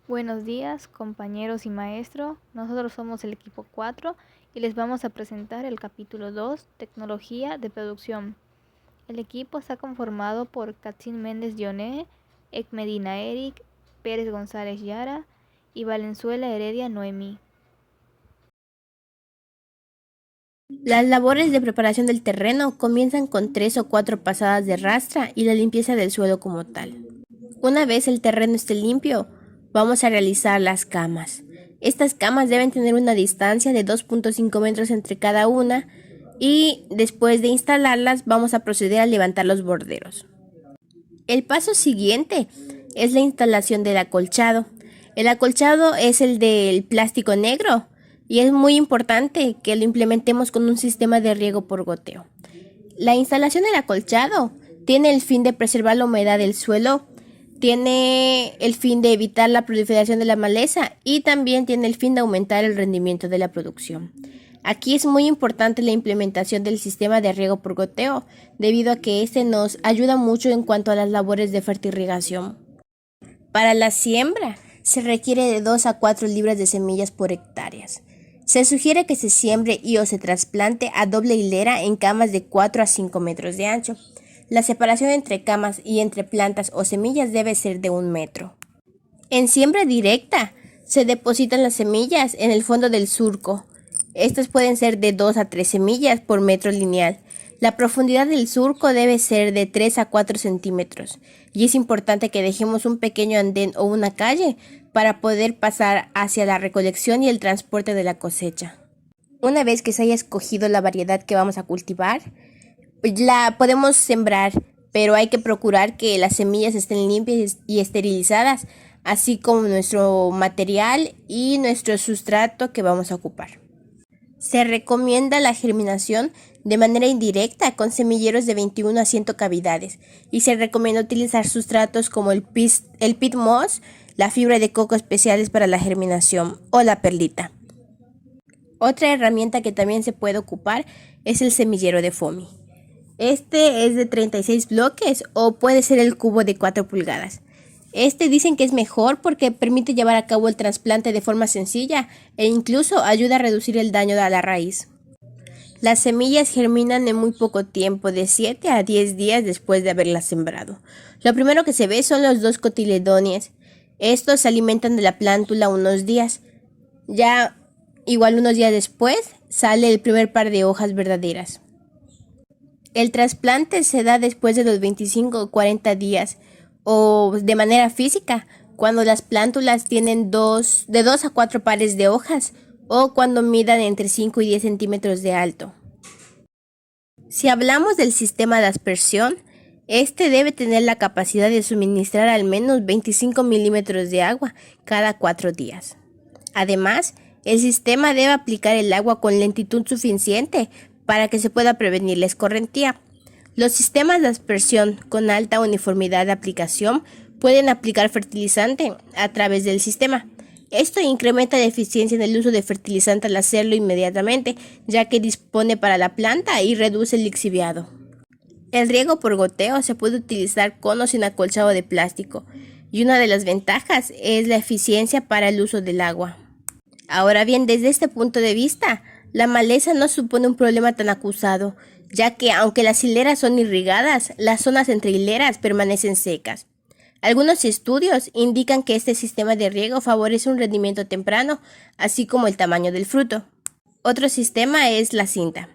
Buenos días, compañeros y maestro. Nosotros somos el equipo 4 y les vamos a presentar el capítulo 2, Tecnología de Producción. El equipo está conformado por Katzin Méndez Dioné, Ekmedina Eric, Pérez González Yara y Valenzuela Heredia Noemí. Las labores de preparación del terreno comienzan con 3 o 4 pasadas de rastra y la limpieza del suelo como tal. Una vez el terreno esté limpio, vamos a realizar las camas. Estas camas deben tener una distancia de 2.5 metros entre cada una y después de instalarlas vamos a proceder a levantar los borderos. El paso siguiente es la instalación del acolchado. El acolchado es el del plástico negro y es muy importante que lo implementemos con un sistema de riego por goteo. La instalación del acolchado tiene el fin de preservar la humedad del suelo, tiene el fin de evitar la proliferación de la maleza y también tiene el fin de aumentar el rendimiento de la producción. Aquí es muy importante la implementación del sistema de riego por goteo, debido a que este nos ayuda mucho en cuanto a las labores de fertirrigación. Para la siembra se requiere de 2 a 4 libras de semillas por hectáreas. Se sugiere que se siembre y o se trasplante a doble hilera en camas de 4 a 5 metros de ancho. La separación entre camas y entre plantas o semillas debe ser de 1 metro. En siembra directa se depositan las semillas en el fondo del surco. Estas pueden ser de 2 a 3 semillas por metro lineal. La profundidad del surco debe ser de 3 a 4 centímetros y es importante que dejemos un pequeño andén o una calle para poder pasar hacia la recolección y el transporte de la cosecha. Una vez que se haya escogido la variedad que vamos a cultivar, la podemos sembrar, pero hay que procurar que las semillas estén limpias y esterilizadas, así como nuestro material y nuestro sustrato que vamos a ocupar. Se recomienda la germinación de manera indirecta con semilleros de 21 a 100 cavidades y se recomienda utilizar sustratos como el peat moss, la fibra de coco especiales para la germinación o la perlita. Otra herramienta que también se puede ocupar es el semillero de FOMI. Este es de 36 bloques o puede ser el cubo de 4 pulgadas. Dicen que es mejor porque permite llevar a cabo el trasplante de forma sencilla e incluso ayuda a reducir el daño a la raíz. Las semillas germinan en muy poco tiempo, de 7 a 10 días después de haberlas sembrado. Lo primero que se ve son los 2 cotiledones. Estos se alimentan de la plántula unos días. Ya igual unos días después sale el primer par de hojas verdaderas. El trasplante se da después de los 25 o 40 días o de manera física, cuando las plántulas tienen de 2 a 4 pares de hojas o cuando midan entre 5 y 10 centímetros de alto. Si hablamos del sistema de aspersión, este debe tener la capacidad de suministrar al menos 25 milímetros de agua cada 4 días. Además, el sistema debe aplicar el agua con lentitud suficiente para que se pueda prevenir la escorrentía. Los sistemas de aspersión con alta uniformidad de aplicación pueden aplicar fertilizante a través del sistema. Esto incrementa la eficiencia en el uso de fertilizante al hacerlo inmediatamente, ya que dispone para la planta y reduce el lixiviado. El riego por goteo se puede utilizar con o sin acolchado de plástico, y una de las ventajas es la eficiencia para el uso del agua. Ahora bien, desde este punto de vista, la maleza no supone un problema tan acusado, ya que aunque las hileras son irrigadas, las zonas entre hileras permanecen secas. Algunos estudios indican que este sistema de riego favorece un rendimiento temprano, así como el tamaño del fruto. Otro sistema es la cinta.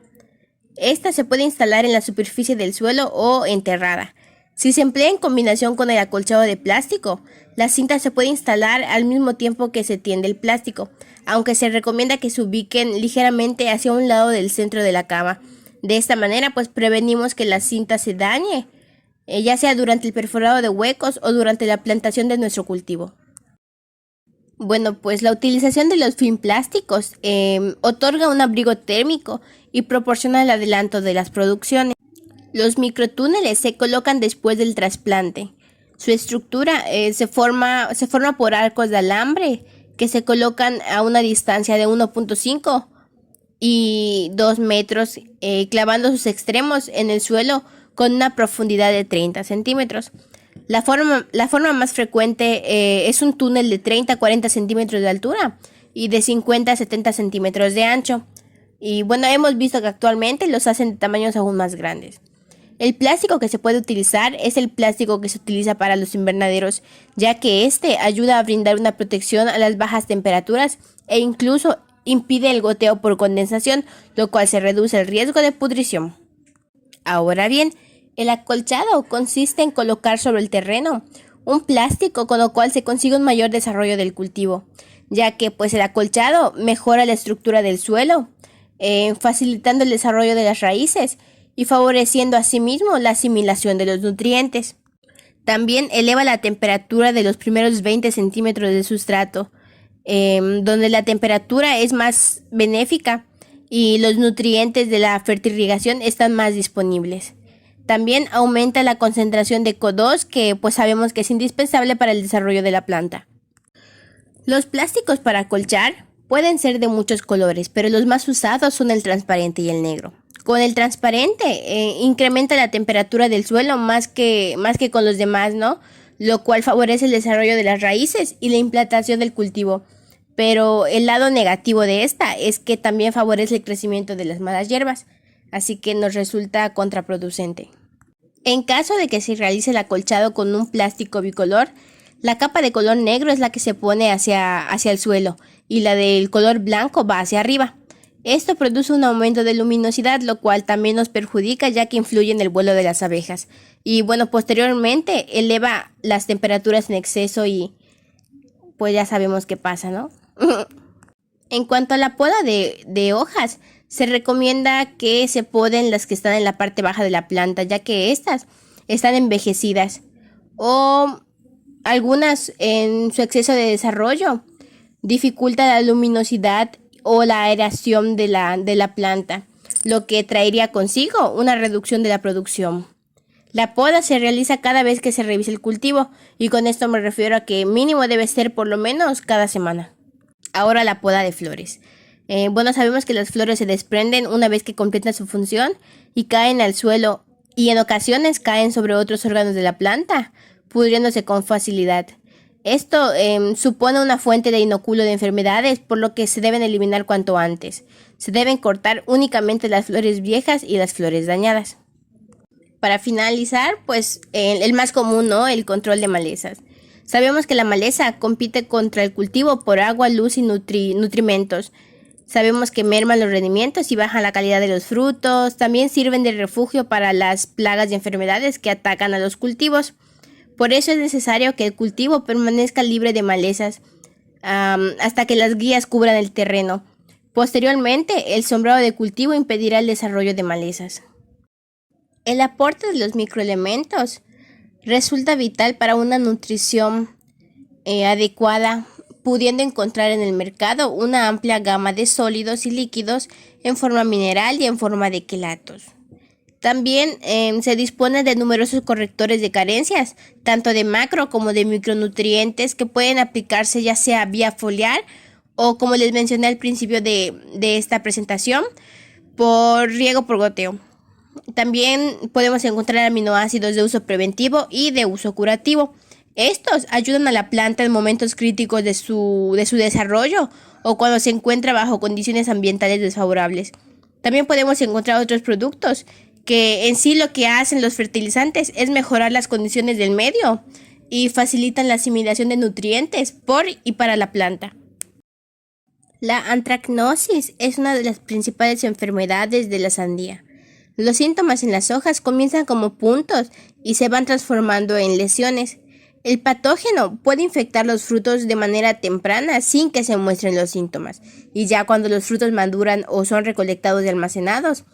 Esta se puede instalar en la superficie del suelo o enterrada. Si se emplea en combinación con el acolchado de plástico, la cinta se puede instalar al mismo tiempo que se tiende el plástico, aunque se recomienda que se ubiquen ligeramente hacia un lado del centro de la cama. De esta manera, pues prevenimos que la cinta se dañe, ya sea durante el perforado de huecos o durante la plantación de nuestro cultivo. Bueno, pues la utilización de los film plásticos otorga un abrigo térmico y proporciona el adelanto de las producciones. Los microtúneles se colocan después del trasplante. Su estructura se forma por arcos de alambre que se colocan a una distancia de 1.5 y 2 metros, clavando sus extremos en el suelo con una profundidad de 30 centímetros. La forma más frecuente es un túnel de 30 a 40 centímetros de altura y de 50 a 70 centímetros de ancho. Y bueno, hemos visto que actualmente los hacen de tamaños aún más grandes. El plástico que se puede utilizar es el plástico que se utiliza para los invernaderos, ya que este ayuda a brindar una protección a las bajas temperaturas e incluso impide el goteo por condensación, lo cual se reduce el riesgo de pudrición. Ahora bien, el acolchado consiste en colocar sobre el terreno un plástico con lo cual se consigue un mayor desarrollo del cultivo, ya que pues el acolchado mejora la estructura del suelo, facilitando el desarrollo de las raíces y favoreciendo asimismo la asimilación de los nutrientes. También eleva la temperatura de los primeros 20 centímetros del sustrato, donde la temperatura es más benéfica y los nutrientes de la fertirrigación están más disponibles. También aumenta la concentración de CO2, que pues sabemos que es indispensable para el desarrollo de la planta. Los plásticos para acolchar pueden ser de muchos colores, pero los más usados son el transparente y el negro. Con el transparente incrementa la temperatura del suelo más que con los demás, ¿no? Lo cual favorece el desarrollo de las raíces y la implantación del cultivo. Pero el lado negativo de esta es que también favorece el crecimiento de las malas hierbas, así que nos resulta contraproducente. En caso de que se realice el acolchado con un plástico bicolor, la capa de color negro es la que se pone hacia el suelo y la del color blanco va hacia arriba. Esto produce un aumento de luminosidad, lo cual también nos perjudica ya que influye en el vuelo de las abejas. Y bueno, posteriormente eleva las temperaturas en exceso y pues ya sabemos qué pasa, ¿no? En cuanto a la poda de hojas, se recomienda que se poden las que están en la parte baja de la planta, ya que estas están envejecidas o algunas en su exceso de desarrollo dificulta la luminosidad o la aeración de la planta, lo que traería consigo una reducción de la producción. La poda se realiza cada vez que se revise el cultivo, y con esto me refiero a que mínimo debe ser por lo menos cada semana. Ahora la poda de flores. Bueno, sabemos que las flores se desprenden una vez que completan su función y caen al suelo, y en ocasiones caen sobre otros órganos de la planta, pudriéndose con facilidad. Esto supone una fuente de inoculo de enfermedades, por lo que se deben eliminar cuanto antes. Se deben cortar únicamente las flores viejas y las flores dañadas. Para finalizar, pues el más común, ¿no? El control de malezas. Sabemos que la maleza compite contra el cultivo por agua, luz y nutrimentos. Sabemos que merman los rendimientos y bajan la calidad de los frutos. También sirven de refugio para las plagas y enfermedades que atacan a los cultivos. Por eso es necesario que el cultivo permanezca libre de malezas hasta que las guías cubran el terreno. Posteriormente, el sembrado de cultivo impedirá el desarrollo de malezas. El aporte de los microelementos resulta vital para una nutrición adecuada, pudiendo encontrar en el mercado una amplia gama de sólidos y líquidos en forma mineral y en forma de quelatos. También se dispone de numerosos correctores de carencias, tanto de macro como de micronutrientes, que pueden aplicarse ya sea vía foliar o, como les mencioné al principio de esta presentación, por riego por goteo. También podemos encontrar aminoácidos de uso preventivo y de uso curativo. Estos ayudan a la planta en momentos críticos de su desarrollo o cuando se encuentra bajo condiciones ambientales desfavorables. También podemos encontrar otros productos que en sí lo que hacen los fertilizantes es mejorar las condiciones del medio y facilitan la asimilación de nutrientes por y para la planta. La antracnosis es una de las principales enfermedades de la sandía. Los síntomas en las hojas comienzan como puntos y se van transformando en lesiones. El patógeno puede infectar los frutos de manera temprana sin que se muestren los síntomas, y ya cuando los frutos maduran o son recolectados y almacenados,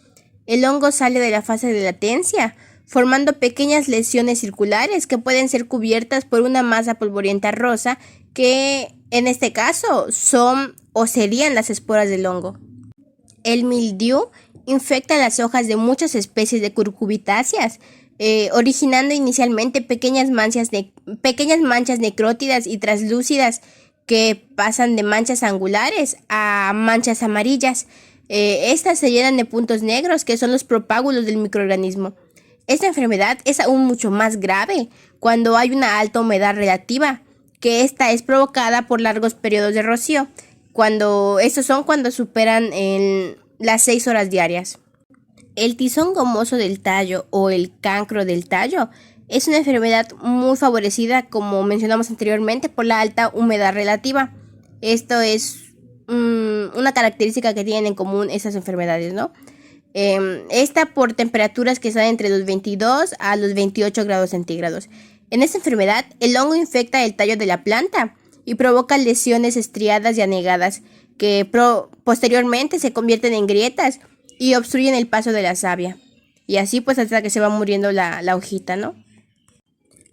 el hongo sale de la fase de latencia, formando pequeñas lesiones circulares que pueden ser cubiertas por una masa polvorienta rosa que en este caso son o serían las esporas del hongo. El mildiu infecta las hojas de muchas especies de cucurbitáceas, originando inicialmente pequeñas manchas necrótidas y translúcidas que pasan de manchas angulares a manchas amarillas. Estas se llenan de puntos negros que son los propágulos del microorganismo. Esta enfermedad es aún mucho más grave cuando hay una alta humedad relativa, que esta es provocada por largos periodos de rocío, cuando superan las 6 horas diarias. El tizón gomoso del tallo o el cancro del tallo es una enfermedad muy favorecida, como mencionamos anteriormente, por la alta humedad relativa. Esto es una característica que tienen en común esas enfermedades, ¿no? Esta por temperaturas que están entre los 22 a los 28 grados centígrados. En esta enfermedad, el hongo infecta el tallo de la planta y provoca lesiones estriadas y anegadas que posteriormente se convierten en grietas y obstruyen el paso de la savia. Y así pues hasta que se va muriendo la hojita, ¿no?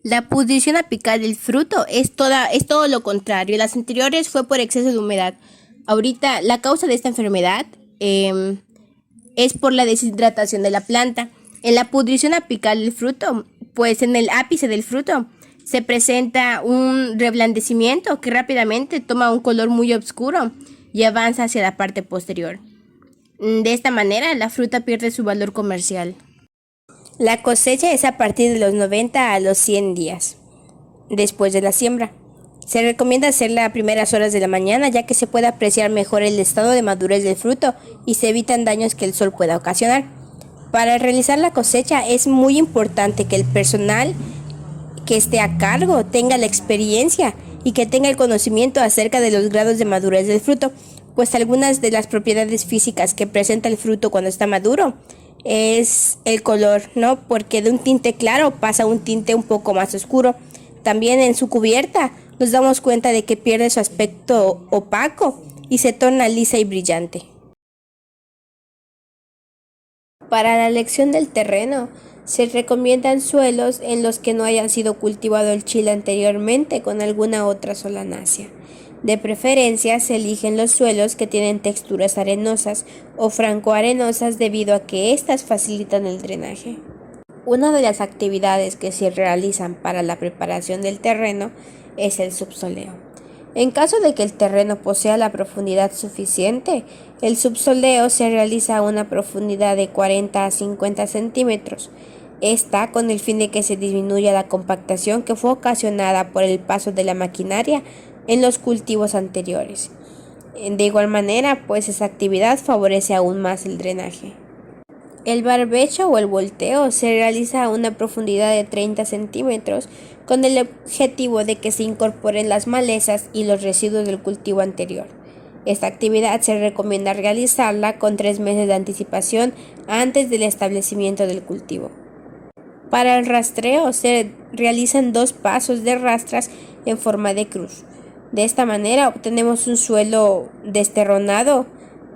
La pudrición apical del fruto es todo lo contrario. Las anteriores fue por exceso de humedad. Ahorita la causa de esta enfermedad es por la deshidratación de la planta. En la pudrición apical del fruto, pues en el ápice del fruto se presenta un reblandecimiento que rápidamente toma un color muy oscuro y avanza hacia la parte posterior. De esta manera, la fruta pierde su valor comercial. La cosecha es a partir de los 90 a los 100 días después de la siembra. Se recomienda hacerla a primeras horas de la mañana, ya que se puede apreciar mejor el estado de madurez del fruto y se evitan daños que el sol pueda ocasionar. Para realizar la cosecha es muy importante que el personal que esté a cargo tenga la experiencia y que tenga el conocimiento acerca de los grados de madurez del fruto, pues algunas de las propiedades físicas que presenta el fruto cuando está maduro es el color, ¿no? Porque de un tinte claro pasa a un tinte un poco más oscuro. También en su cubierta nos damos cuenta de que pierde su aspecto opaco y se torna lisa y brillante. Para la elección del terreno, se recomiendan suelos en los que no haya sido cultivado el chile anteriormente con alguna otra solanácea. De preferencia, se eligen los suelos que tienen texturas arenosas o francoarenosas debido a que éstas facilitan el drenaje. Una de las actividades que se realizan para la preparación del terreno es el subsoleo. En caso de que el terreno posea la profundidad suficiente, el subsoleo se realiza a una profundidad de 40 a 50 centímetros. Esta con el fin de que se disminuya la compactación que fue ocasionada por el paso de la maquinaria en los cultivos anteriores. De igual manera, pues esa actividad favorece aún más el drenaje. El barbecho o el volteo se realiza a una profundidad de 30 centímetros con el objetivo de que se incorporen las malezas y los residuos del cultivo anterior. Esta actividad se recomienda realizarla con 3 meses de anticipación antes del establecimiento del cultivo. Para el rastreo se realizan 2 pasos de rastras en forma de cruz. De esta manera obtenemos un suelo desterronado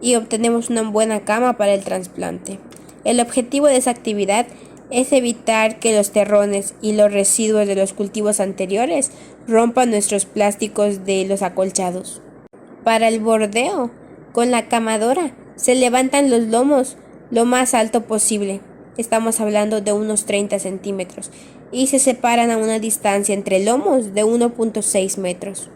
y obtenemos una buena cama para el trasplante. El objetivo de esa actividad es evitar que los terrones y los residuos de los cultivos anteriores rompan nuestros plásticos de los acolchados. Para el bordeo, con la camadora se levantan los lomos lo más alto posible. Estamos hablando de unos 30 centímetros y se separan a una distancia entre lomos de 1.6 metros.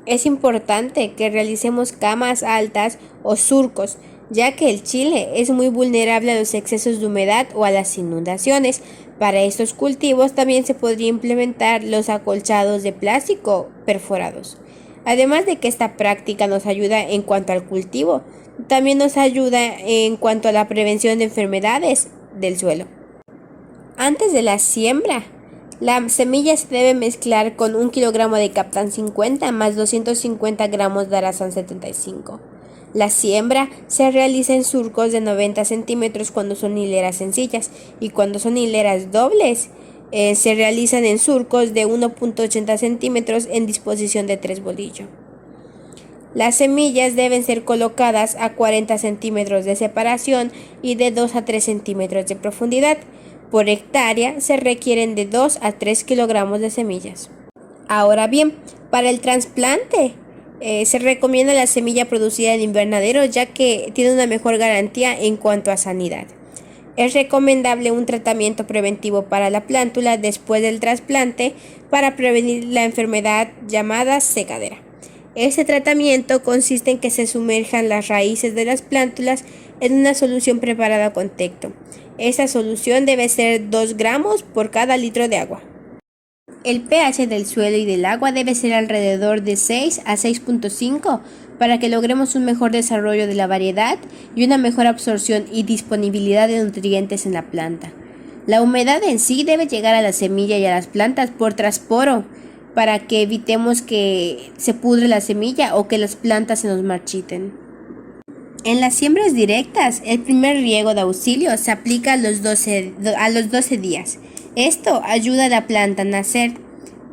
Es importante que realicemos camas altas o surcos, ya que el chile es muy vulnerable a los excesos de humedad o a las inundaciones. Para estos cultivos también se podría implementar los acolchados de plástico perforados. Además de que esta práctica nos ayuda en cuanto al cultivo, también nos ayuda en cuanto a la prevención de enfermedades del suelo. Antes de la siembra, la semilla se debe mezclar con 1 kilogramo de Captan 50 más 250 gramos de Arazán 75. La siembra se realiza en surcos de 90 centímetros cuando son hileras sencillas y cuando son hileras dobles se realizan en surcos de 1.80 centímetros en disposición de 3 bolillos. Las semillas deben ser colocadas a 40 centímetros de separación y de 2 a 3 centímetros de profundidad. Por hectárea se requieren de 2 a 3 kilogramos de semillas. Ahora bien, para el trasplante se recomienda la semilla producida en invernadero, ya que tiene una mejor garantía en cuanto a sanidad. Es recomendable un tratamiento preventivo para la plántula después del trasplante para prevenir la enfermedad llamada secadera. Este tratamiento consiste en que se sumerjan las raíces de las plántulas en una solución preparada con Tecto. Esta solución debe ser 2 gramos por cada litro de agua. El pH del suelo y del agua debe ser alrededor de 6 a 6.5 para que logremos un mejor desarrollo de la variedad y una mejor absorción y disponibilidad de nutrientes en la planta. La humedad en sí debe llegar a la semilla y a las plantas por trasporo para que evitemos que se pudre la semilla o que las plantas se nos marchiten. En las siembras directas, el primer riego de auxilio se aplica a los 12 días. Esto ayuda a la planta a nacer.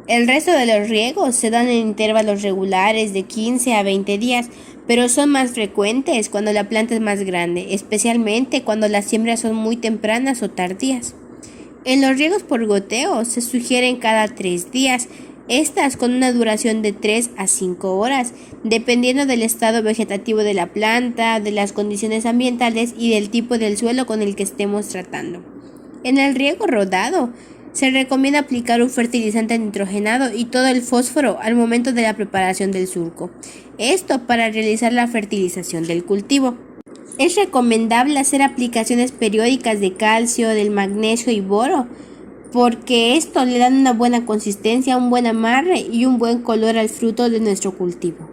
El resto de los riegos se dan en intervalos regulares de 15 a 20 días, pero son más frecuentes cuando la planta es más grande, especialmente cuando las siembras son muy tempranas o tardías. En los riegos por goteo se sugieren cada 3 días, estas con una duración de 3 a 5 horas, dependiendo del estado vegetativo de la planta, de las condiciones ambientales y del tipo del suelo con el que estemos tratando. En el riego rodado, se recomienda aplicar un fertilizante nitrogenado y todo el fósforo al momento de la preparación del surco. Esto para realizar la fertilización del cultivo. Es recomendable hacer aplicaciones periódicas de calcio, del magnesio y boro, porque esto le da una buena consistencia, un buen amarre y un buen color al fruto de nuestro cultivo.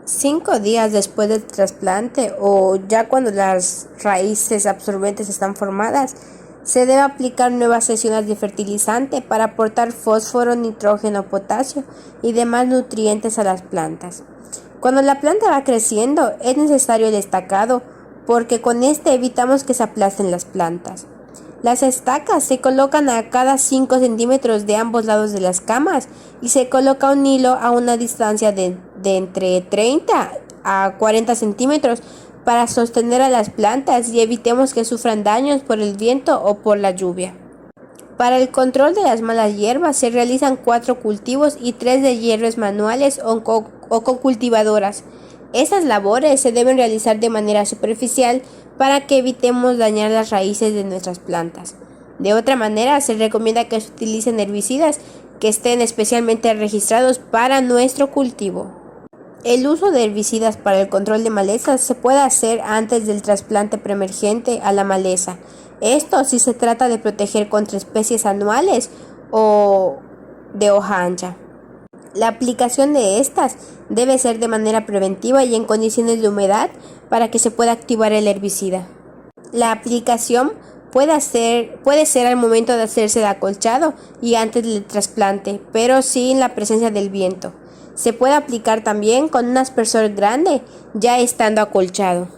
5 días después del trasplante o ya cuando las raíces absorbentes están formadas, se debe aplicar nuevas sesiones de fertilizante para aportar fósforo, nitrógeno, potasio y demás nutrientes a las plantas. Cuando la planta va creciendo es necesario el estacado porque con este evitamos que se aplasten las plantas. Las estacas se colocan a cada 5 centímetros de ambos lados de las camas y se coloca un hilo a una distancia de entre 30 a 40 centímetros para sostener a las plantas y evitemos que sufran daños por el viento o por la lluvia. Para el control de las malas hierbas se realizan 4 cultivos y 3 de hierbas manuales o con cultivadoras. Estas labores se deben realizar de manera superficial para que evitemos dañar las raíces de nuestras plantas. De otra manera, se recomienda que se utilicen herbicidas que estén especialmente registrados para nuestro cultivo. El uso de herbicidas para el control de malezas se puede hacer antes del trasplante preemergente a la maleza. Esto si se trata de proteger contra especies anuales o de hoja ancha. La aplicación de estas debe ser de manera preventiva y en condiciones de humedad para que se pueda activar el herbicida. La aplicación puede ser al momento de hacerse el acolchado y antes del trasplante, pero sin la presencia del viento. Se puede aplicar también con un aspersor grande ya estando acolchado.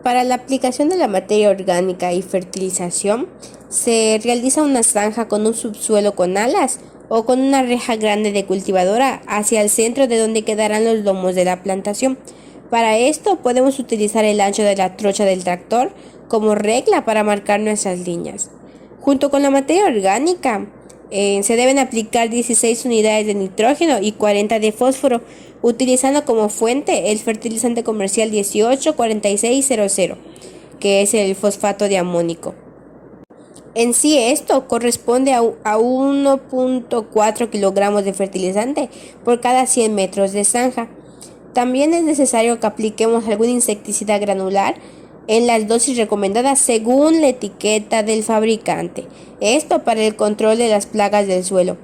Para la aplicación de la materia orgánica y fertilización, se realiza una zanja con un subsuelo con alas o con una reja grande de cultivadora hacia el centro de donde quedarán los lomos de la plantación. Para esto podemos utilizar el ancho de la trocha del tractor como regla para marcar nuestras líneas. Junto con la materia orgánica, se deben aplicar 16 unidades de nitrógeno y 40 de fósforo, utilizando como fuente el fertilizante comercial 184600, que es el fosfato de amónico. En sí esto corresponde a 1.4 kilogramos de fertilizante por cada 100 metros de zanja. También es necesario que apliquemos algún insecticida granular en las dosis recomendadas según la etiqueta del fabricante. Esto para el control de las plagas del suelo.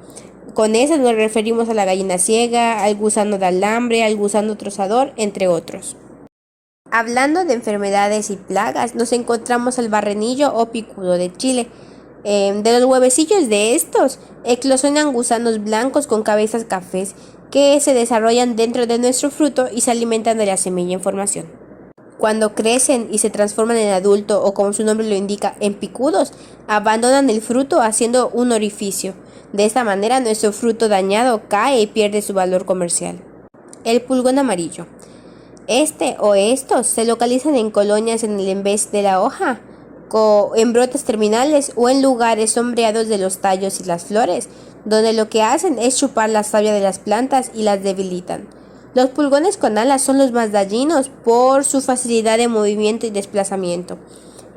Con esas nos referimos a la gallina ciega, al gusano de alambre, al gusano trozador, entre otros. Hablando de enfermedades y plagas, nos encontramos el barrenillo o picudo de Chile. De los huevecillos de estos, eclosionan gusanos blancos con cabezas cafés que se desarrollan dentro de nuestro fruto y se alimentan de la semilla en formación. Cuando crecen y se transforman en adulto o como su nombre lo indica, en picudos, abandonan el fruto haciendo un orificio. De esta manera nuestro fruto dañado cae y pierde su valor comercial. El pulgón amarillo. Este o estos se localizan en colonias en el envés de la hoja, en brotes terminales o en lugares sombreados de los tallos y las flores, donde lo que hacen es chupar la savia de las plantas y las debilitan. Los pulgones con alas son los más dañinos por su facilidad de movimiento y desplazamiento.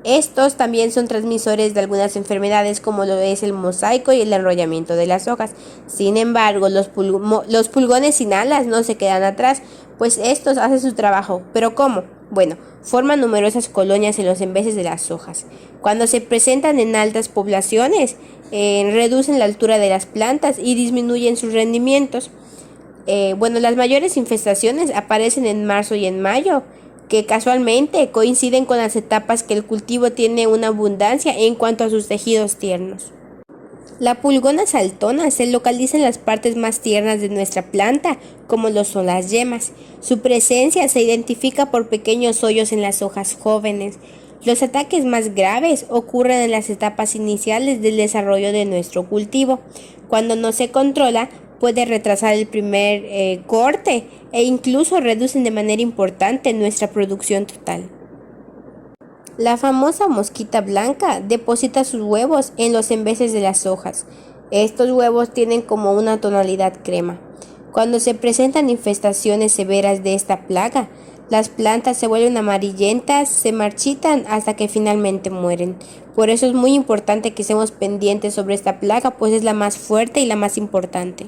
Estos también son transmisores de algunas enfermedades como lo es el mosaico y el enrollamiento de las hojas. Sin embargo, los pulgones sin alas no se quedan atrás, pues estos hacen su trabajo. ¿Pero cómo? Bueno, Forman numerosas colonias en los embeses de las hojas. Cuando se presentan en altas poblaciones, reducen la altura de las plantas y disminuyen sus rendimientos. Las mayores infestaciones aparecen en marzo y en mayo, que casualmente coinciden con las etapas que el cultivo tiene una abundancia en cuanto a sus tejidos tiernos. La pulgona saltona se localiza en las partes más tiernas de nuestra planta, como lo son las yemas. Su presencia se identifica por pequeños hoyos en las hojas jóvenes. Los ataques más graves ocurren en las etapas iniciales del desarrollo de nuestro cultivo. Cuando no se controla, puede retrasar el primer corte e incluso reducen de manera importante nuestra producción total. La famosa mosquita blanca deposita sus huevos en los embeses de las hojas. Estos huevos tienen como una tonalidad crema. Cuando se presentan infestaciones severas de esta plaga, las plantas se vuelven amarillentas, se marchitan hasta que finalmente mueren. Por eso es muy importante que estemos pendientes sobre esta plaga, pues es la más fuerte y la más importante.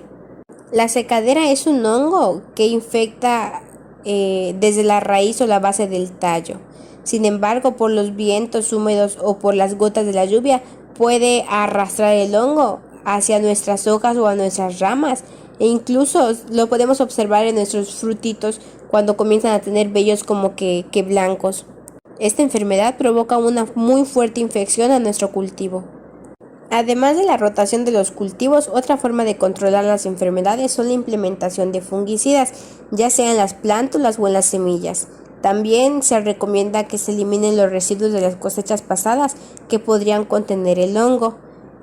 La secadera es un hongo que infecta desde la raíz o la base del tallo. Sin embargo, por los vientos húmedos o por las gotas de la lluvia, puede arrastrar el hongo hacia nuestras hojas o a nuestras ramas. E incluso lo podemos observar en nuestros frutitos cuando comienzan a tener vellos como que blancos. Esta enfermedad provoca una muy fuerte infección a nuestro cultivo. Además de la rotación de los cultivos, otra forma de controlar las enfermedades son la implementación de fungicidas, ya sea en las plántulas o en las semillas. También se recomienda que se eliminen los residuos de las cosechas pasadas que podrían contener el hongo.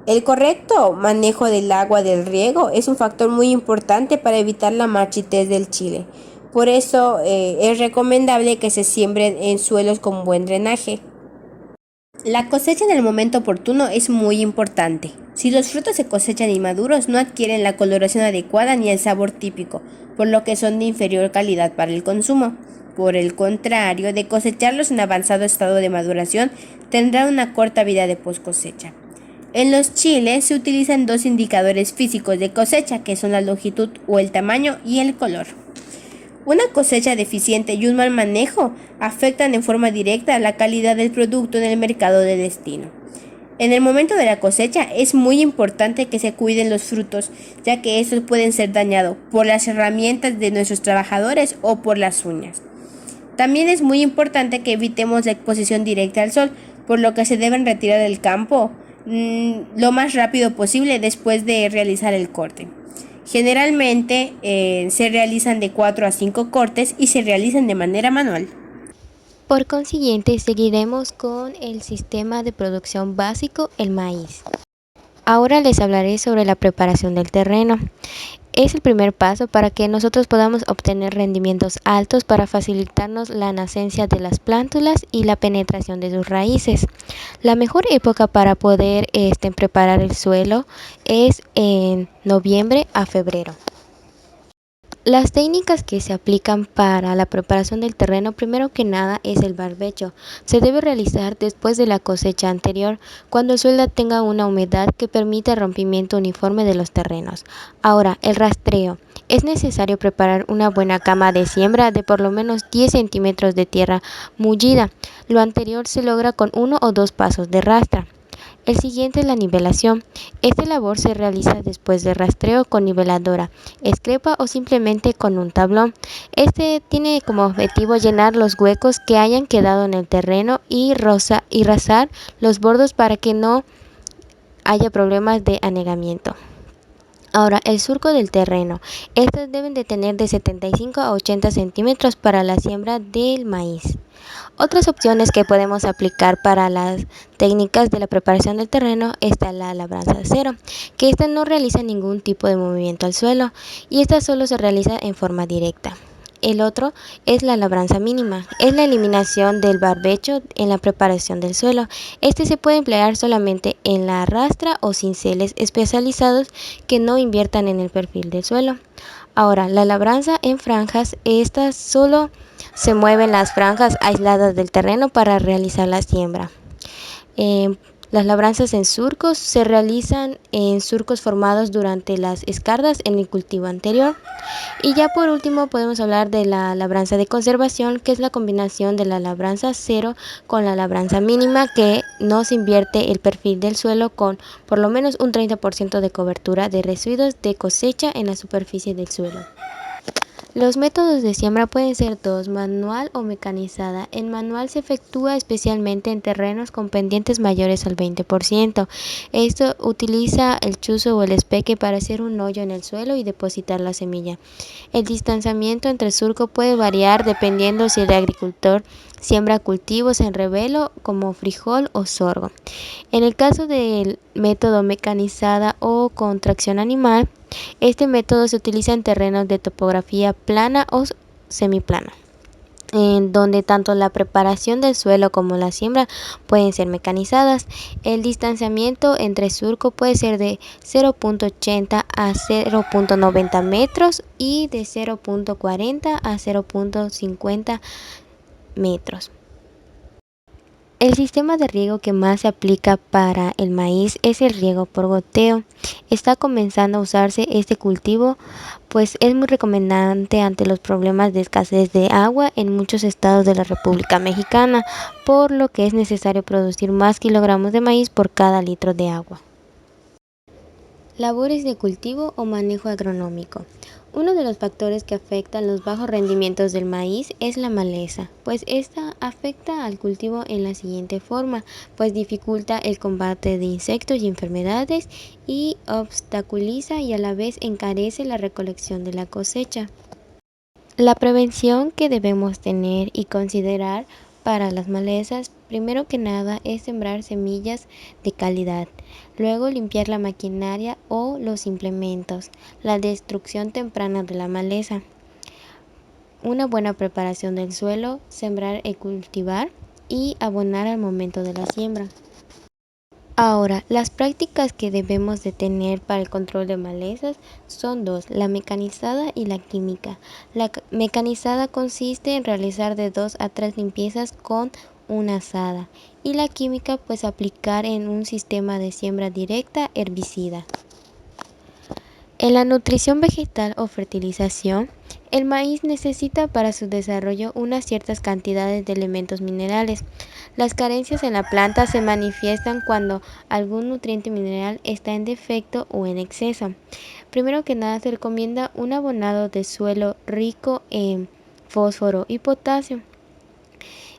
El correcto manejo del agua del riego es un factor muy importante para evitar la marchitez del chile. Por eso es recomendable que se siembren en suelos con buen drenaje. La cosecha en el momento oportuno es muy importante. Si los frutos se cosechan inmaduros, no adquieren la coloración adecuada ni el sabor típico, por lo que son de inferior calidad para el consumo. Por el contrario, de cosecharlos en avanzado estado de maduración, tendrán una corta vida de post cosecha. En los chiles se utilizan dos indicadores físicos de cosecha, que son la longitud o el tamaño y el color. Una cosecha deficiente y un mal manejo afectan en forma directa la calidad del producto en el mercado de destino. En el momento de la cosecha es muy importante que se cuiden los frutos, ya que estos pueden ser dañados por las herramientas de nuestros trabajadores o por las uñas. También es muy importante que evitemos la exposición directa al sol, por lo que se deben retirar del campo lo más rápido posible después de realizar el corte. Generalmente se realizan de 4 a 5 cortes y se realizan de manera manual. Por consiguiente, seguiremos con el sistema de producción básico, el maíz. Ahora les hablaré sobre la preparación del terreno. Es el primer paso para que nosotros podamos obtener rendimientos altos para facilitarnos la nacencia de las plántulas y la penetración de sus raíces. La mejor época para poder preparar el suelo es en noviembre a febrero. Las técnicas que se aplican para la preparación del terreno, primero que nada, es el barbecho. Se debe realizar después de la cosecha anterior, cuando el suelo tenga una humedad que permita el rompimiento uniforme de los terrenos. Ahora, el rastreo. Es necesario preparar una buena cama de siembra de por lo menos 10 centímetros de tierra mullida. Lo anterior se logra con 1 o 2 pasos de rastra. El siguiente es la nivelación. Esta labor se realiza después de rastreo con niveladora, escrepa o simplemente con un tablón. Este tiene como objetivo llenar los huecos que hayan quedado en el terreno y rasar los bordos para que no haya problemas de anegamiento. Ahora, el surco del terreno. Estos deben de tener de 75 a 80 centímetros para la siembra del maíz. Otras opciones que podemos aplicar para las técnicas de la preparación del terreno está la labranza cero, que esta no realiza ningún tipo de movimiento al suelo y esta solo se realiza en forma directa. El otro es la labranza mínima, es la eliminación del barbecho en la preparación del suelo. Este se puede emplear solamente en la rastra o cinceles especializados que no inviertan en el perfil del suelo. Ahora, la labranza en franjas, estas solo se mueven las franjas aisladas del terreno para realizar la siembra. Las labranzas en surcos se realizan en surcos formados durante las escardas en el cultivo anterior. Y ya por último podemos hablar de la labranza de conservación, que es la combinación de la labranza cero con la labranza mínima, que nos invierte el perfil del suelo con por lo menos un 30% de cobertura de residuos de cosecha en la superficie del suelo. Los métodos de siembra pueden ser dos, manual o mecanizada. El manual se efectúa especialmente en terrenos con pendientes mayores al 20%. Esto utiliza el chuzo o el espeque para hacer un hoyo en el suelo y depositar la semilla. El distanciamiento entre surco puede variar dependiendo si el agricultor siembra cultivos en revelo como frijol o sorgo. En el caso del método mecanizada o con tracción animal, este método se utiliza en terrenos de topografía plana o semiplana, en donde tanto la preparación del suelo como la siembra pueden ser mecanizadas. El distanciamiento entre surco puede ser de 0.80 a 0.90 metros y de 0.40 a 0.50 metros. El sistema de riego que más se aplica para el maíz es el riego por goteo. Está comenzando a usarse este cultivo, pues es muy recomendante ante los problemas de escasez de agua en muchos estados de la República Mexicana, por lo que es necesario producir más kilogramos de maíz por cada litro de agua. Labores de cultivo o manejo agronómico. Uno de los factores que afectan los bajos rendimientos del maíz es la maleza, pues esta afecta al cultivo en la siguiente forma, pues dificulta el combate de insectos y enfermedades y obstaculiza y a la vez encarece la recolección de la cosecha. La prevención que debemos tener y considerar para las malezas, primero que nada, es sembrar semillas de calidad, luego limpiar la maquinaria o los implementos, la destrucción temprana de la maleza, una buena preparación del suelo, sembrar y cultivar y abonar al momento de la siembra. Ahora, las prácticas que debemos de tener para el control de malezas son dos, la mecanizada y la química. La mecanizada consiste en realizar de 2 a 3 limpiezas con una azada y la química pues aplicar en un sistema de siembra directa herbicida. En la nutrición vegetal o fertilización, el maíz necesita para su desarrollo unas ciertas cantidades de elementos minerales. Las carencias en la planta se manifiestan cuando algún nutriente mineral está en defecto o en exceso. Primero que nada se recomienda un abonado de suelo rico en fósforo y potasio.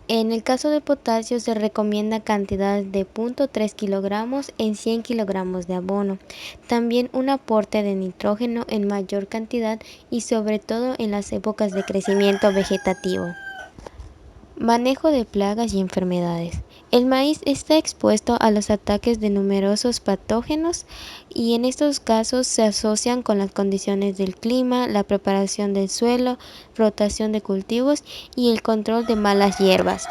En el caso de potasio se recomienda cantidades de 0.3 kilogramos en 100 kilogramos de abono. También un aporte de nitrógeno en mayor cantidad y sobre todo en las épocas de crecimiento vegetativo. Manejo de plagas y enfermedades. El maíz está expuesto a los ataques de numerosos patógenos y en estos casos se asocian con las condiciones del clima, la preparación del suelo, rotación de cultivos y el control de malas hierbas.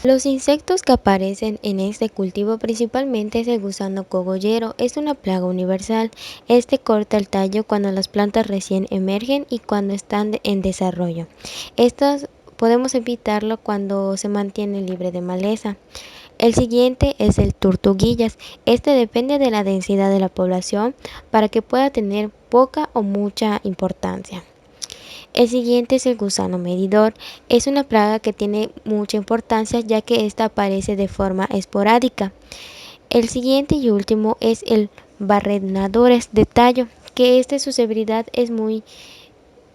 Los insectos que aparecen en este cultivo principalmente es el gusano cogollero, es una plaga universal. Este corta el tallo cuando las plantas recién emergen y cuando están en desarrollo. Estas podemos evitarlo cuando se mantiene libre de maleza. El siguiente es el tortuguillas. Este depende de la densidad de la población para que pueda tener poca o mucha importancia. El siguiente es el gusano medidor. Es una plaga que tiene mucha importancia ya que esta aparece de forma esporádica. El siguiente y último es el barrenadores de tallo, que su severidad es muy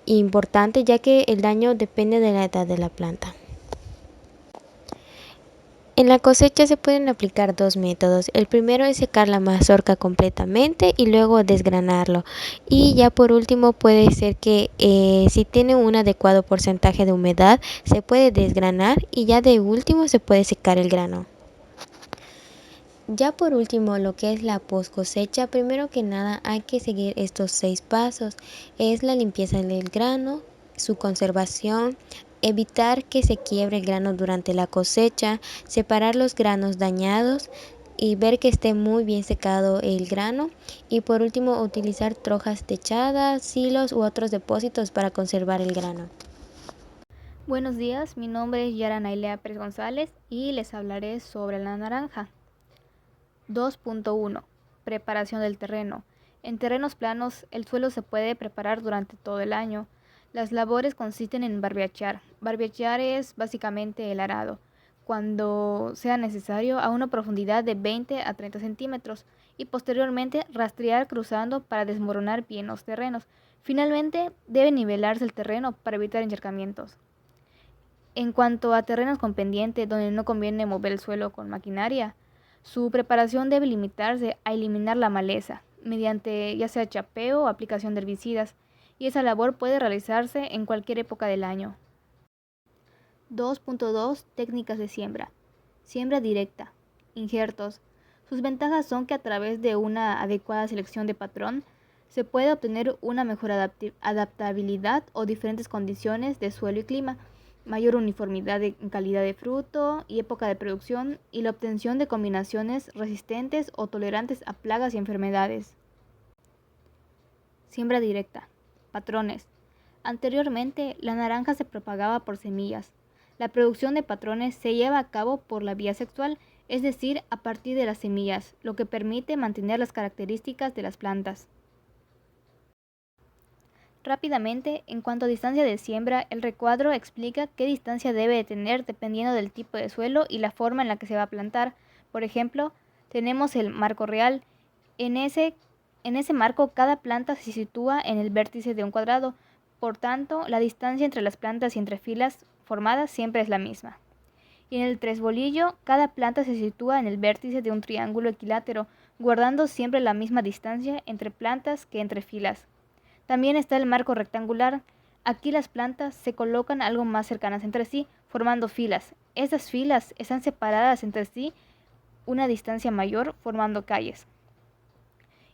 importante ya que el daño depende de la edad de la planta. En la cosecha se pueden aplicar dos métodos. El primero es secar la mazorca completamente y luego desgranarlo. Y ya por último puede ser que si tiene un adecuado porcentaje de humedad se puede desgranar y ya de último se puede secar el grano. Ya por último, lo que es la post cosecha, primero que nada hay que seguir estos 6 pasos. Es la limpieza del grano, su conservación, evitar que se quiebre el grano durante la cosecha, separar los granos dañados y ver que esté muy bien secado el grano. Y por último, utilizar trojas techadas, silos u otros depósitos para conservar el grano. Buenos días, mi nombre es Yara Nailea Pérez González y les hablaré sobre la naranja. 2.1. Preparación del terreno. En terrenos planos, el suelo se puede preparar durante todo el año. Las labores consisten en barbeachar. Barbeachar es básicamente el arado, cuando sea necesario, a una profundidad de 20 a 30 centímetros, y posteriormente rastrear cruzando para desmoronar bien los terrenos. Finalmente, debe nivelarse el terreno para evitar encharcamientos. En cuanto a terrenos con pendiente donde no conviene mover el suelo con maquinaria, su preparación debe limitarse a eliminar la maleza, mediante ya sea chapeo o aplicación de herbicidas, y esa labor puede realizarse en cualquier época del año. 2.2. Técnicas de siembra. Siembra directa. Injertos. Sus ventajas son que a través de una adecuada selección de patrón se puede obtener una mejor adaptabilidad o diferentes condiciones de suelo y clima, mayor uniformidad en calidad de fruto y época de producción, y la obtención de combinaciones resistentes o tolerantes a plagas y enfermedades. Siembra directa. Patrones. Anteriormente, la naranja se propagaba por semillas. La producción de patrones se lleva a cabo por la vía sexual, es decir, a partir de las semillas, lo que permite mantener las características de las plantas. Rápidamente, en cuanto a distancia de siembra, el recuadro explica qué distancia debe tener dependiendo del tipo de suelo y la forma en la que se va a plantar. Por ejemplo, tenemos el marco real. En ese marco, cada planta se sitúa en el vértice de un cuadrado. Por tanto, la distancia entre las plantas y entre filas formadas siempre es la misma. Y en el tresbolillo, cada planta se sitúa en el vértice de un triángulo equilátero, guardando siempre la misma distancia entre plantas que entre filas. También está el marco rectangular. Aquí las plantas se colocan algo más cercanas entre sí, formando filas. Estas filas están separadas entre sí una distancia mayor, formando calles.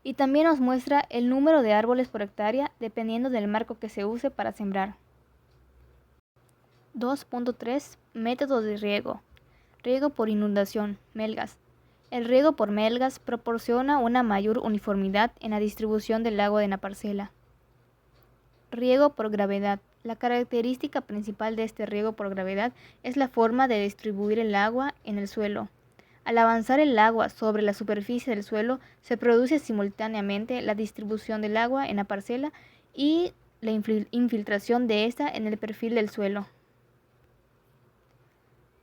Y también nos muestra el número de árboles por hectárea dependiendo del marco que se use para sembrar. 2.3. Método de riego. Riego por inundación, melgas. El riego por melgas proporciona una mayor uniformidad en la distribución del agua en la parcela. Riego por gravedad. La característica principal de este riego por gravedad es la forma de distribuir el agua en el suelo. Al avanzar el agua sobre la superficie del suelo, se produce simultáneamente la distribución del agua en la parcela y la infiltración de esta en el perfil del suelo.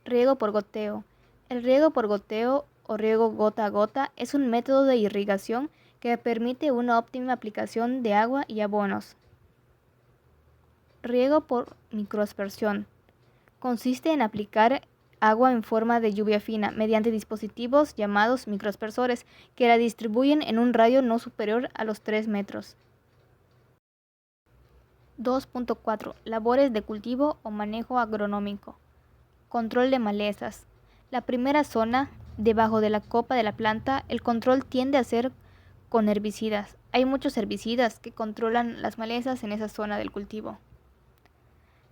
Riego por goteo. El riego por goteo o riego gota a gota es un método de irrigación que permite una óptima aplicación de agua y abonos. Riego por microaspersión. Consiste en aplicar agua en forma de lluvia fina mediante dispositivos llamados microaspersores que la distribuyen en un radio no superior a los 3 metros. 2.4. Labores de cultivo o manejo agronómico. Control de malezas. La primera zona, debajo de la copa de la planta, el control tiende a ser con herbicidas. Hay muchos herbicidas que controlan las malezas en esa zona del cultivo.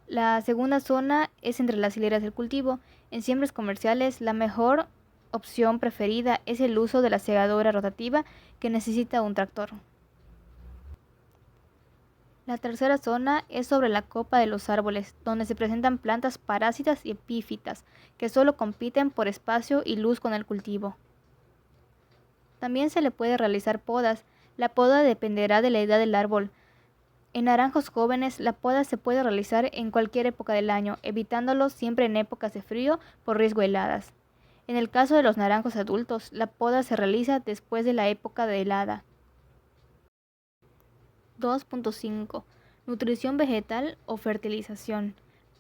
La segunda zona es entre las hileras del cultivo. En siembras comerciales, la mejor opción preferida es el uso de la segadora rotativa que necesita un tractor. La tercera zona es sobre la copa de los árboles, donde se presentan plantas parásitas y epífitas, que solo compiten por espacio y luz con el cultivo. También se le puede realizar podas. La poda dependerá de la edad del árbol. En naranjos jóvenes, la poda se puede realizar en cualquier época del año, evitándolo siempre en épocas de frío por riesgo de heladas. En el caso de los naranjos adultos, la poda se realiza después de la época de helada. 2.5. Nutrición vegetal o fertilización.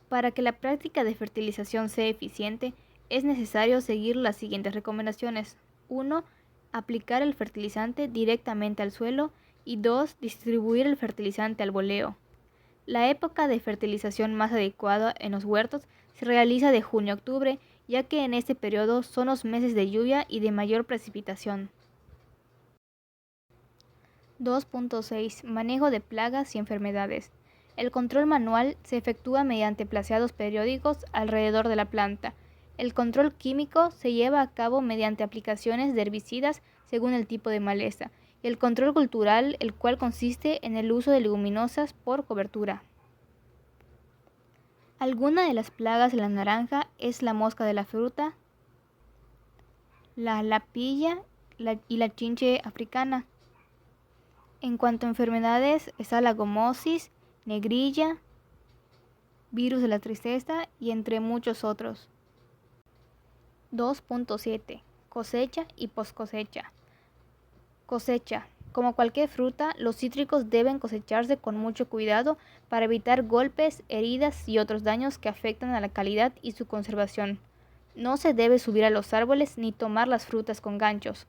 Para que la práctica de fertilización sea eficiente, es necesario seguir las siguientes recomendaciones. 1. Aplicar el fertilizante directamente al suelo. Y 2. Distribuir el fertilizante al boleo. La época de fertilización más adecuada en los huertos se realiza de junio a octubre, ya que en este periodo son los meses de lluvia y de mayor precipitación. 2.6. Manejo de plagas y enfermedades. El control manual se efectúa mediante placeados periódicos alrededor de la planta. El control químico se lleva a cabo mediante aplicaciones de herbicidas según el tipo de maleza. Y el control cultural, el cual consiste en el uso de leguminosas por cobertura. Alguna de las plagas de la naranja es la mosca de la fruta, la lapilla y la chinche africana. En cuanto a enfermedades, está la gomosis, negrilla, virus de la tristeza y entre muchos otros. 2.7. Cosecha y poscosecha. Cosecha. Como cualquier fruta, los cítricos deben cosecharse con mucho cuidado para evitar golpes, heridas y otros daños que afectan a la calidad y su conservación. No se debe subir a los árboles ni tomar las frutas con ganchos.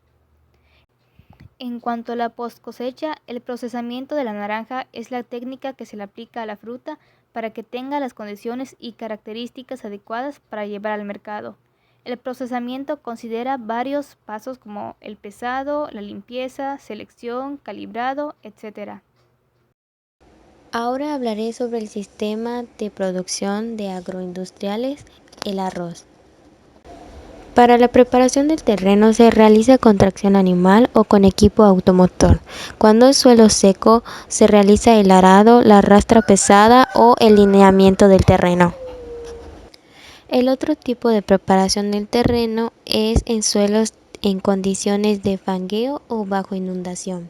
En cuanto a la post cosecha, el procesamiento de la naranja es la técnica que se le aplica a la fruta para que tenga las condiciones y características adecuadas para llevar al mercado. El procesamiento considera varios pasos como el pesado, la limpieza, selección, calibrado, etc. Ahora hablaré sobre el sistema de producción de agroindustriales, el arroz. Para la preparación del terreno se realiza con tracción animal o con equipo automotor. Cuando es suelo seco, se realiza el arado, la rastra pesada o el lineamiento del terreno. El otro tipo de preparación del terreno es en suelos en condiciones de fangueo o bajo inundación.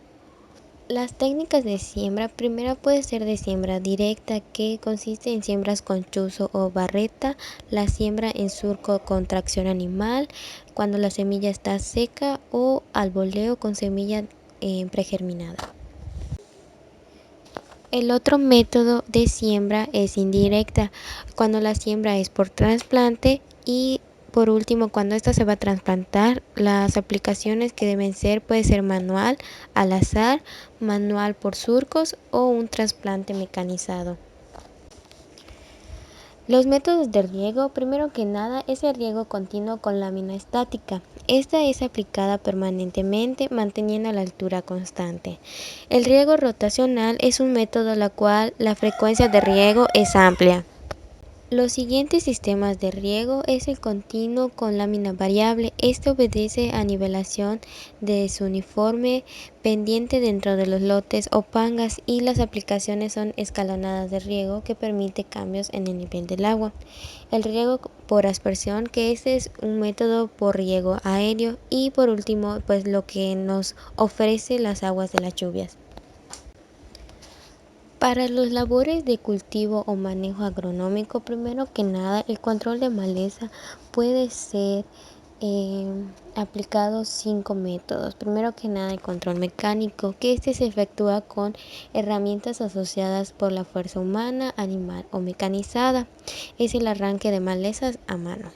Las técnicas de siembra, primero puede ser de siembra directa, que consiste en siembras con chuzo o barreta, la siembra en surco con tracción animal, cuando la semilla está seca, o al voleo con semilla pregerminada. El otro método de siembra es indirecta, cuando la siembra es por trasplante y por último, cuando esta se va a trasplantar, las aplicaciones que deben ser puede ser manual, al azar, manual por surcos o un trasplante mecanizado. Los métodos de riego, primero que nada, es el riego continuo con lámina estática. Esta es aplicada permanentemente, manteniendo la altura constante. El riego rotacional es un método en el cual la frecuencia de riego es amplia. Los siguientes sistemas de riego es el continuo con lámina variable. Este obedece a nivelación de su uniforme pendiente dentro de los lotes o pangas, y las aplicaciones son escalonadas de riego que permite cambios en el nivel del agua. El riego por aspersión, que este es un método por riego aéreo, y por último, pues lo que nos ofrece las aguas de las lluvias. Para los labores de cultivo o manejo agronómico, primero que nada, el control de maleza puede ser aplicado 5 métodos. Primero que nada, el control mecánico, que este se efectúa con herramientas asociadas por la fuerza humana, animal o mecanizada. Es el arranque de malezas a mano.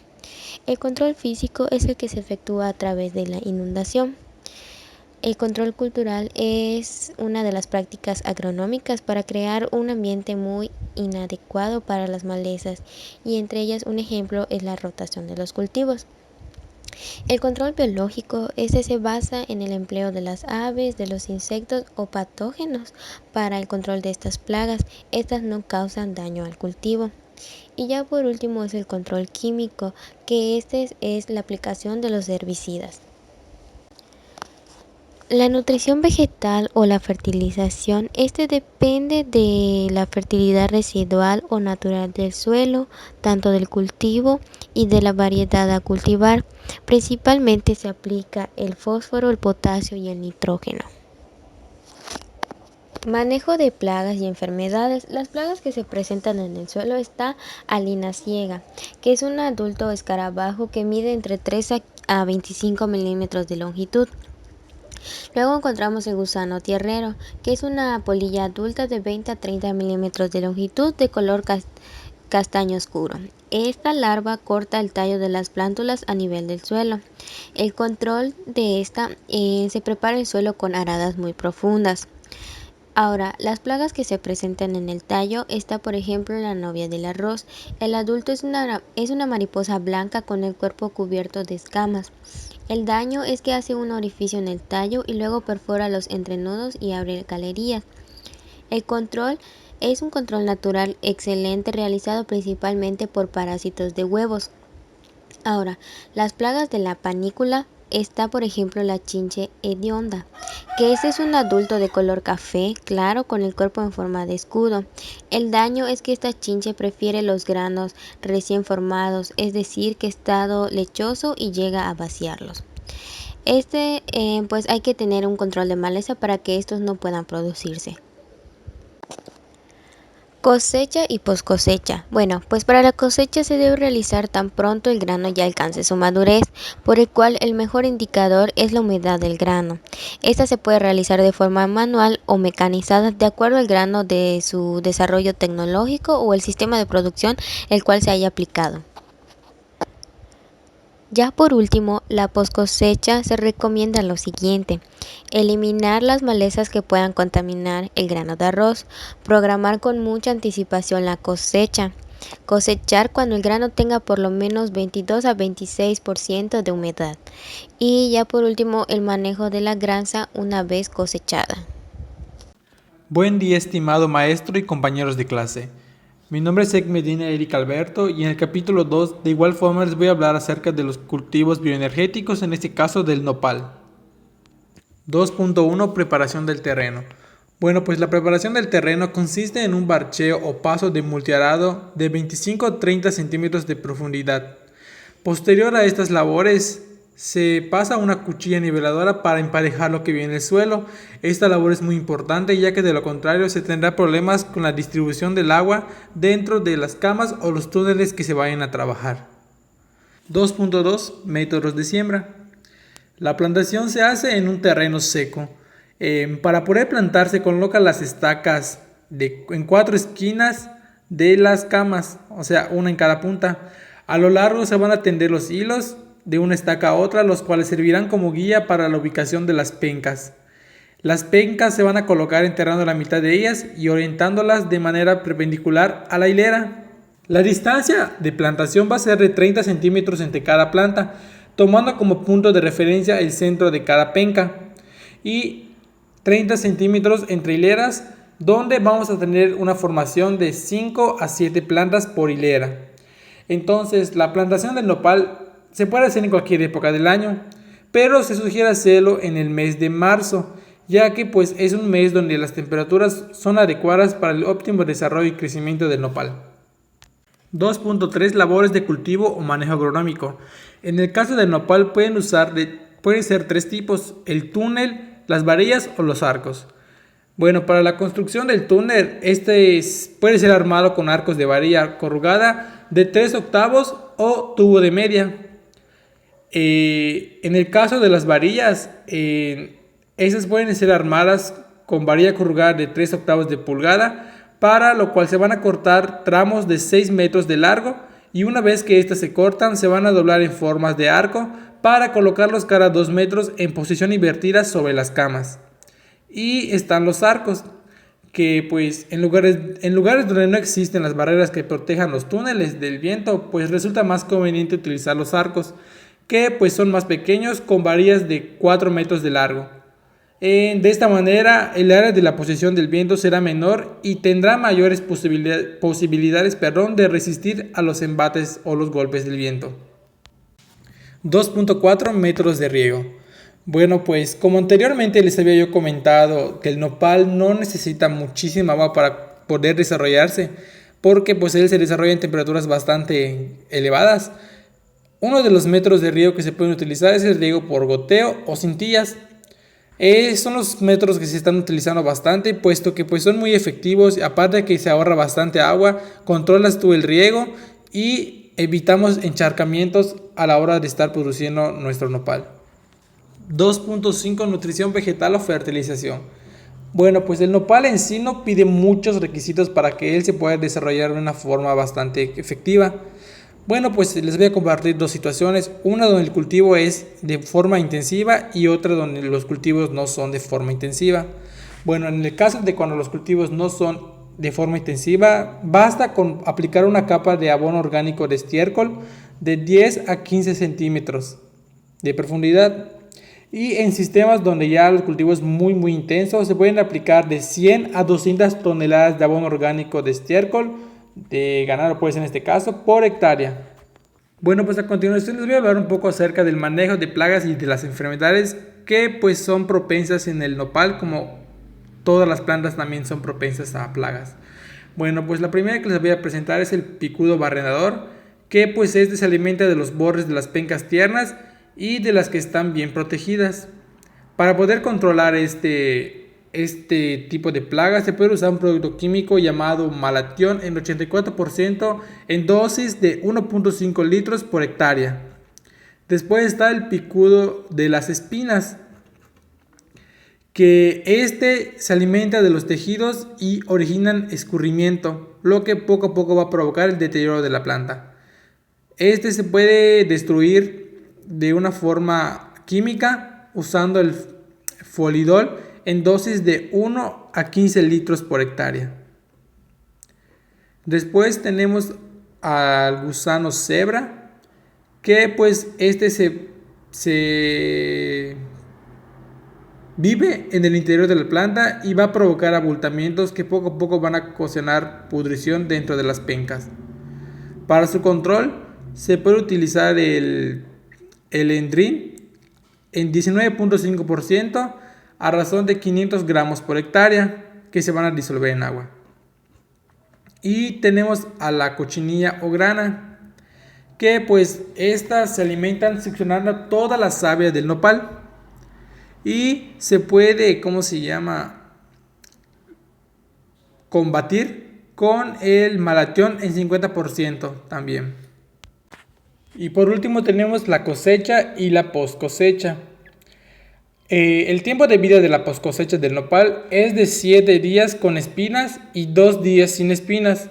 El control físico es el que se efectúa a través de la inundación. El control cultural es una de las prácticas agronómicas para crear un ambiente muy inadecuado para las malezas, y entre ellas un ejemplo es la rotación de los cultivos. El control biológico se basa en el empleo de las aves, de los insectos o patógenos para el control de estas plagas. Estas no causan daño al cultivo. Y ya por último es el control químico, que es la aplicación de los herbicidas. La nutrición vegetal o la fertilización, depende de la fertilidad residual o natural del suelo, tanto del cultivo y de la variedad a cultivar. Principalmente se aplica el fósforo, el potasio y el nitrógeno. Manejo de plagas y enfermedades. Las plagas que se presentan en el suelo está alina ciega, que es un adulto escarabajo que mide entre 3 a 25 milímetros de longitud. Luego encontramos el gusano tierrero, que es una polilla adulta de 20 a 30 milímetros de longitud, de color castaño oscuro. Esta larva corta el tallo de las plántulas a nivel del suelo. El control de esta se prepara el suelo con aradas muy profundas. Ahora, las plagas que se presentan en el tallo está, por ejemplo, la novia del arroz. El adulto es una mariposa blanca con el cuerpo cubierto de escamas. El daño es que hace un orificio en el tallo y luego perfora los entrenudos y abre galerías. El control es un control natural excelente realizado principalmente por parásitos de huevos. Ahora, las plagas de la panícula está, por ejemplo, la chinche hedionda, que es un adulto de color café claro con el cuerpo en forma de escudo. El daño es que esta chinche prefiere los granos recién formados, es decir, que estado lechoso, y llega a vaciarlos. Pues hay que tener un control de maleza para que estos no puedan producirse. Cosecha y poscosecha. Bueno, pues para la cosecha se debe realizar tan pronto el grano ya alcance su madurez, por el cual el mejor indicador es la humedad del grano. Esta se puede realizar de forma manual o mecanizada de acuerdo al grano de su desarrollo tecnológico o el sistema de producción el cual se haya aplicado. Ya por último, la poscosecha se recomienda lo siguiente: eliminar las malezas que puedan contaminar el grano de arroz, programar con mucha anticipación la cosecha, cosechar cuando el grano tenga por lo menos 22 a 26% de humedad y ya por último el manejo de la grasa una vez cosechada. Buen día, estimado maestro y compañeros de clase. Mi nombre es Medina Eric Alberto y en el capítulo 2 de igual forma les voy a hablar acerca de los cultivos bioenergéticos, en este caso del nopal. 2.1 Preparación del terreno. Bueno, pues la preparación del terreno consiste en un barcheo o paso de multiarado de 25 a 30 centímetros de profundidad. Posterior a estas labores, se pasa una cuchilla niveladora para emparejar lo que viene en el suelo. Esta labor es muy importante, ya que de lo contrario se tendrá problemas con la distribución del agua dentro de las camas o los túneles que se vayan a trabajar. 2.2 Métodos de siembra. La plantación se hace en un terreno seco. Para poder plantar se colocan las estacas en 4 esquinas de las camas, o sea, una en cada punta. A lo largo se van a tender los hilos de una estaca a otra, los cuales servirán como guía para la ubicación de las pencas. Las pencas se van a colocar enterrando la mitad de ellas y orientándolas de manera perpendicular a la hilera. La distancia de plantación va a ser de 30 centímetros entre cada planta, tomando como punto de referencia el centro de cada penca, y 30 centímetros entre hileras, donde vamos a tener una formación de 5 a 7 plantas por hilera. Entonces, la plantación del nopal se puede hacer en cualquier época del año, pero se sugiere hacerlo en el mes de marzo, ya que pues es un mes donde las temperaturas son adecuadas para el óptimo desarrollo y crecimiento del nopal. 2.3 Labores de cultivo o manejo agronómico. En el caso del nopal pueden ser 3 tipos: el túnel, las varillas o los arcos. Bueno, para la construcción del túnel, puede ser armado con arcos de varilla corrugada de 3/8 o tubo de media. En el caso de las varillas, esas pueden ser armadas con varilla corrugada de 3/8 de pulgada, para lo cual se van a cortar tramos de 6 metros de largo, y una vez que estas se cortan se van a doblar en formas de arco para colocarlos cada 2 metros en posición invertida sobre las camas. Y están los arcos, que pues en lugares donde no existen las barreras que protejan los túneles del viento, pues resulta más conveniente utilizar los arcos, que pues son más pequeños, con varillas de 4 metros de largo. De esta manera el área de la posición del viento será menor y tendrá mayores posibilidades de resistir a los embates o los golpes del viento. 2.4 Métodos de riego. Bueno, pues como anteriormente les había yo comentado, que el nopal no necesita muchísima agua para poder desarrollarse, porque pues él se desarrolla en temperaturas bastante elevadas. Uno de los métodos de riego que se pueden utilizar es el riego por goteo o cintillas. Son los métodos que se están utilizando bastante, puesto que pues son muy efectivos. Aparte de que se ahorra bastante agua, controlas tú el riego y evitamos encharcamientos a la hora de estar produciendo nuestro nopal. 2.5 Nutrición vegetal o fertilización. Bueno, pues el nopal en sí no pide muchos requisitos para que él se pueda desarrollar de una forma bastante efectiva. Bueno, pues les voy a compartir 2 situaciones, una donde el cultivo es de forma intensiva y otra donde los cultivos no son de forma intensiva. Bueno, en el caso de cuando los cultivos no son de forma intensiva, basta con aplicar una capa de abono orgánico de estiércol de 10 a 15 centímetros de profundidad. Y en sistemas donde ya el cultivo es muy intenso, se pueden aplicar de 100 a 200 toneladas de abono orgánico de estiércol de ganado, pues en este caso, por hectárea. Bueno, pues a continuación les voy a hablar un poco acerca del manejo de plagas y de las enfermedades que pues son propensas en el nopal, como todas las plantas también son propensas a plagas. Bueno, pues la primera que les voy a presentar es el picudo barrenador, que pues se alimenta de los bordes de las pencas tiernas y de las que están bien protegidas. Para poder controlar este tipo de plagas se puede usar un producto químico llamado Malation en 84% en dosis de 1.5 litros por hectárea. Después está el picudo de las espinas, que se alimenta de los tejidos y originan escurrimiento, lo que poco a poco va a provocar el deterioro de la planta. Se puede destruir de una forma química usando el folidol en dosis de 1 a 15 litros por hectárea. Después tenemos al gusano cebra, que pues se vive en el interior de la planta y va a provocar abultamientos que poco a poco van a ocasionar pudrición dentro de las pencas. Para su control se puede utilizar el Endrin en 19.5% a razón de 500 gramos por hectárea, que se van a disolver en agua. Y tenemos a la cochinilla o grana, que pues estas se alimentan succionando toda la savia del nopal. Y se puede, combatir con el Malation en 50% también. Y por último tenemos la cosecha y la post cosecha. El tiempo de vida de la post cosecha del nopal es de 7 días con espinas y 2 días sin espinas.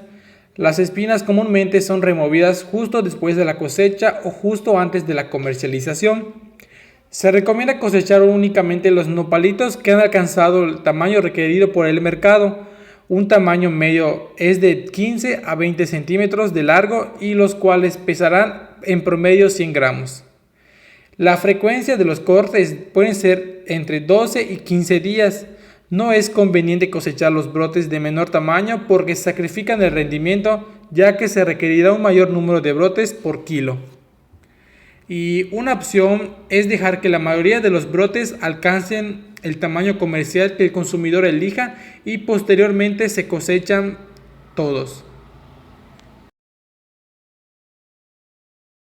Las espinas comúnmente son removidas justo después de la cosecha o justo antes de la comercialización. Se recomienda cosechar únicamente los nopalitos que han alcanzado el tamaño requerido por el mercado. Un tamaño medio es de 15 a 20 centímetros de largo y los cuales pesarán en promedio 100 gramos. La frecuencia de los cortes pueden ser entre 12 y 15 días. No es conveniente cosechar los brotes de menor tamaño porque sacrifican el rendimiento, ya que se requerirá un mayor número de brotes por kilo. Y una opción es dejar que la mayoría de los brotes alcancen el tamaño comercial que el consumidor elija y posteriormente se cosechan todos.